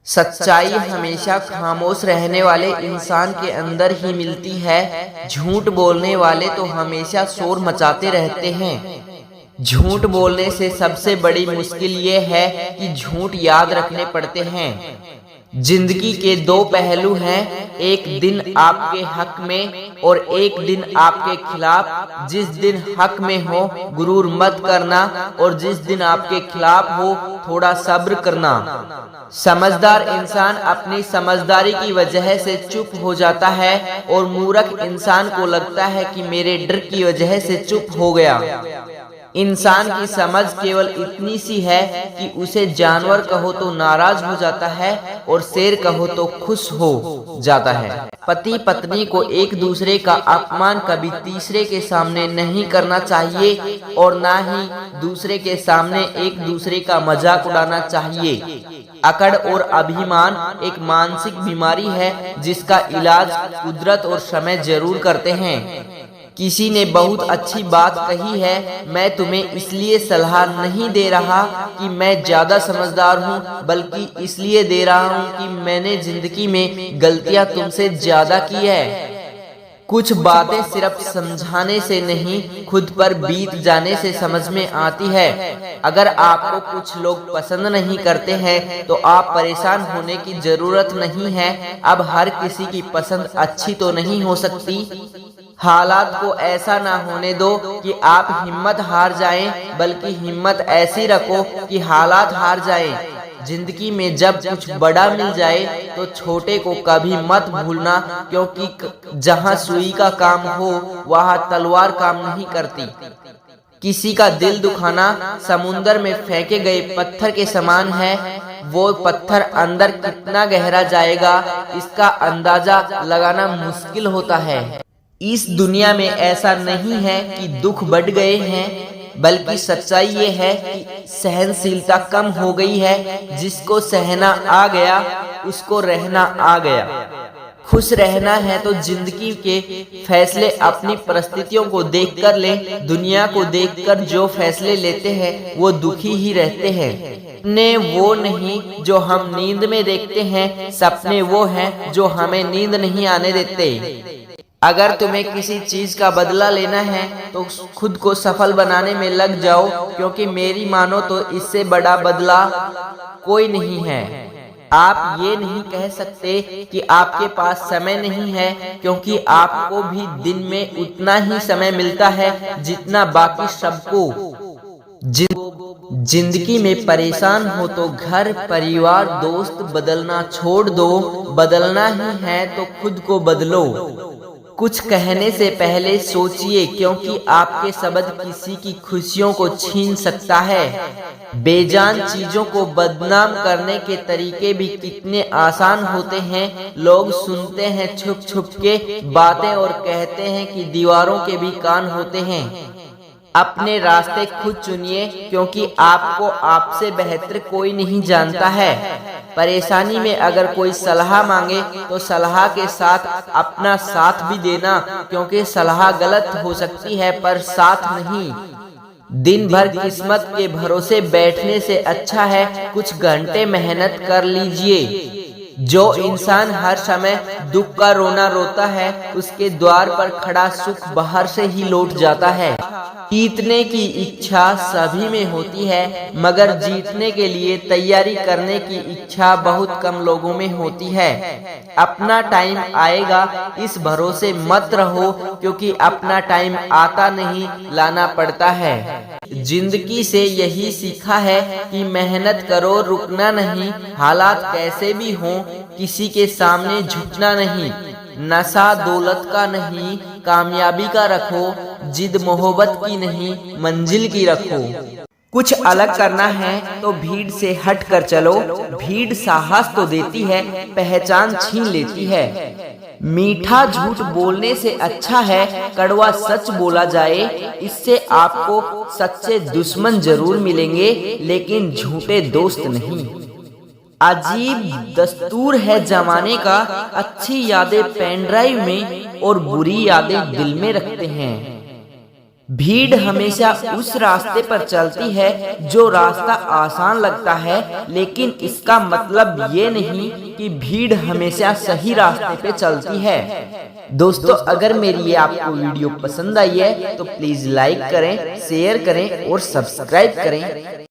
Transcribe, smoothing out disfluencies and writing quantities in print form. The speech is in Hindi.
सच्चाई हमेशा खामोश रहने वाले इंसान के अंदर ही मिलती है। झूठ बोलने वाले तो हमेशा शोर मचाते रहते हैं। झूठ बोलने से सबसे बड़ी मुश्किल ये है कि झूठ याद रखने पड़ते हैं। जिंदगी के दो पहलू हैं, एक दिन आपके हक में और एक दिन आपके खिलाफ। जिस दिन हक में हो गुरूर मत करना और जिस दिन आपके खिलाफ हो थोड़ा सब्र करना। समझदार इंसान अपनी समझदारी की वजह से चुप हो जाता है और मूर्ख इंसान को लगता है कि मेरे डर की वजह से चुप हो गया। इंसान की समझ केवल इतनी सी है कि उसे जानवर कहो तो नाराज हो जाता है और शेर कहो तो खुश हो जाता है। पति पत्नी को एक दूसरे का अपमान कभी तीसरे के सामने नहीं करना चाहिए और ना ही दूसरे के सामने एक दूसरे का मजाक उड़ाना चाहिए। अकड़ और अभिमान एक मानसिक बीमारी है जिसका इलाज कुदरत और समय जरूर करते हैं। किसी ने बहुत अच्छी बात कही है, मैं तुम्हें इसलिए सलाह नहीं दे रहा कि मैं ज्यादा समझदार हूँ, बल्कि इसलिए दे रहा हूँ कि मैंने जिंदगी में गलतियाँ तुमसे ज्यादा की है। कुछ बातें सिर्फ समझाने से नहीं खुद पर बीत जाने से समझ में आती है। अगर आपको कुछ लोग पसंद नहीं करते हैं तो आप परेशान होने की जरूरत नहीं है। अब हर किसी की पसंद अच्छी तो नहीं हो सकती। हालात को ऐसा ना होने दो कि आप हिम्मत हार जाएं, बल्कि हिम्मत ऐसी रखो कि हालात हार जाएं। जिंदगी में जब कुछ बड़ा मिल जाए तो छोटे को कभी मत भूलना, क्योंकि जहां सुई का काम हो वहां तलवार काम नहीं करती। किसी का दिल दुखाना समुंदर में फेंके गए पत्थर के समान है। वो पत्थर अंदर कितना गहरा जाएगा इसका अंदाजा लगाना मुश्किल होता है। इस दुनिया में ऐसा नहीं है कि दुख बढ़ गए हैं, बल्कि सच्चाई ये है कि सहनशीलता कम हो गई है। जिसको सहना आ गया उसको रहना आ गया। खुश रहना है तो जिंदगी के फैसले अपनी परिस्थितियों को देखकर लें। दुनिया को देखकर जो फैसले लेते हैं वो दुखी ही रहते हैं। सपने वो नहीं जो हम नींद में देखते हैं, सपने वो हैं जो हमें नींद नहीं आने देते। अगर तुम्हें किसी चीज का बदला लेना है तो खुद को सफल बनाने में लग जाओ, क्योंकि मेरी मानो तो इससे बड़ा बदला कोई नहीं है। आप ये नहीं कह सकते कि आपके पास समय नहीं है, क्योंकि आपको भी दिन में उतना ही समय मिलता है जितना बाकी सबको। जिंदगी में परेशान हो तो घर परिवार दोस्त बदलना छोड़ दो। बदलना ही है तो खुद को बदलो। कुछ कहने से पहले सोचिए, क्योंकि आपके शब्द किसी की खुशियों को छीन सकता है। बेजान चीजों को बदनाम करने के तरीके भी कितने आसान होते हैं। लोग सुनते हैं छुप छुप के बातें और कहते हैं कि दीवारों के भी कान होते हैं। अपने रास्ते खुद चुनिए, क्योंकि आपको आपसे बेहतर कोई नहीं जानता है। परेशानी में अगर कोई सलाह मांगे तो सलाह के साथ अपना साथ भी देना, क्योंकि सलाह गलत हो सकती है पर साथ नहीं। दिन भर किस्मत के भरोसे बैठने से अच्छा है कुछ घंटे मेहनत कर लीजिए। जो इंसान हर समय दुख का रोना रोता है उसके द्वार पर खड़ा सुख बाहर से ही लौट जाता है। जीतने की इच्छा सभी में होती है, मगर जीतने के लिए तैयारी करने की इच्छा बहुत कम लोगों में होती है। अपना टाइम आएगा इस भरोसे मत रहो, क्योंकि अपना टाइम आता नहीं लाना पड़ता है। जिंदगी से यही सीखा है कि मेहनत करो, रुकना नहीं। हालात कैसे भी हों किसी के सामने झुकना नहीं। नशा दौलत का नहीं कामयाबी का रखो। जिद मोहब्बत की नहीं मंजिल की रखो। कुछ अलग करना है तो भीड़ से हट कर चलो। भीड़ साहस तो देती है, पहचान छीन लेती है। मीठा झूठ बोलने से अच्छा है कड़वा सच बोला जाए। इससे आपको सच्चे दुश्मन जरूर मिलेंगे, लेकिन झूठे दोस्त नहीं। अजीब दस्तूर है जमाने का, अच्छी यादें पेन ड्राइव में और बुरी यादें दिल में रखते हैं। भीड़ हमेशा उस रास्ते पर चलती है जो रास्ता आसान लगता है, लेकिन इसका मतलब ये नहीं कि भीड़ हमेशा सही रास्ते पे चलती है। दोस्तों, अगर मेरी ये आपको वीडियो पसंद आई है तो प्लीज लाइक करें, शेयर करें और सब्सक्राइब करें।